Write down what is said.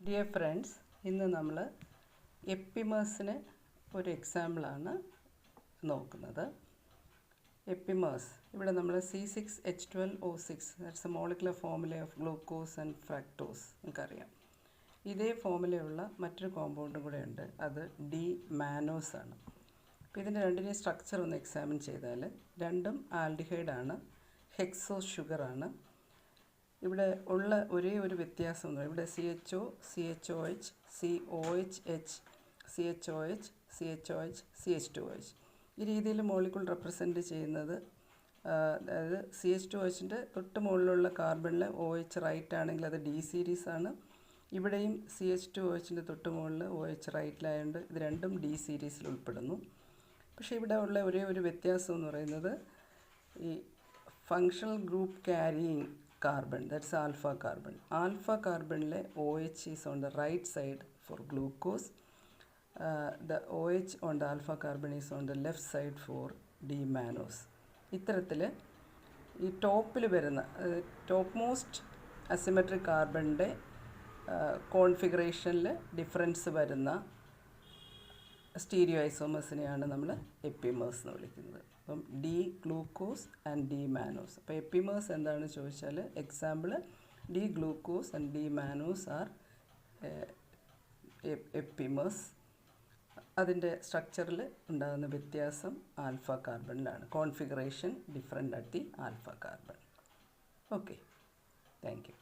Dear friends, ഇന്ന് നമ്മൾ എപ്പിമേഴ്സിന് ഒരു എക്സാമ്പിളാണ് നോക്കുന്നത്. എപ്പിമേഴ്സ് ഇവിടെ നമ്മൾ C6H12O6 that's A molecular formula of glucose and fructose നമുക്കറിയാം. ഇതേ ഫോർമുലയുള്ള മറ്റൊരു കോമ്പൗണ്ടും കൂടെ ഉണ്ട്, അത് D-മാനോസ് ആണ്. അപ്പോൾ ഇതിൻ്റെ രണ്ടിനെയും സ്ട്രക്ചർ ഒന്ന് എക്സാമിൻ ചെയ്താൽ രണ്ടും ആൽഡിഹൈഡാണ്, ഹെക്സോ ഷുഗറാണ്. ഇവിടെ ഉള്ള ഒരേ ഒരു വ്യത്യാസം എന്ന് പറയുന്നത് ഇവിടെ CHO, CHOH, COHH, CHOH, CHOH, CH2OH ഈ രീതിയിൽ മോളിക്യൂൾ റെപ്രസെൻറ്റ് ചെയ്യുന്നത്. അതായത് CH2OHൻ്റെ തൊട്ട് മുകളിലുള്ള കാർബണിൽ OH റൈറ്റ് ആണെങ്കിൽ അത് D സീരീസ് ആണ്. ഇവിടെയും CH2OHൻ്റെ തൊട്ട് മുകളിൽ OH റൈറ്റിലായതുകൊണ്ട് ഇത് രണ്ടും D സീരീസിൽ ഉൾപ്പെടുന്നു. പക്ഷേ ഇവിടെ ഉള്ള ഒരേ ഒരു വ്യത്യാസം എന്ന് പറയുന്നത് ഈ functional group carrying carbon, that's alpha carbon. Alpha carbon OH is on the right side for glucose. The OH on the alpha carbon is on the left side for D-mannose. ഇത്തരത്തിൽ ഈ ടോപ്പിൽ വരുന്ന ടോപ്പ് മോസ്റ്റ് അസിമെട്രിക് കാർബണിൻ്റെ കോൺഫിഗറേഷനിൽ ഡിഫറൻസ് വരുന്ന stereo ഐസോമേഴ്സിനെയാണ് നമ്മൾ epimers എന്ന് വിളിക്കുന്നത്. അപ്പം D glucose and D-മാനോസ്. അപ്പോൾ എപ്പിമേഴ്സ് എന്താണെന്ന് ചോദിച്ചാൽ example D glucose and D mannose are epimers. അതിൻ്റെ സ്ട്രക്ചറിൽ ഉണ്ടാകുന്ന വ്യത്യാസം ആൽഫ കാർബണിലാണ്. Configuration different at the alpha carbon. Okay, thank U.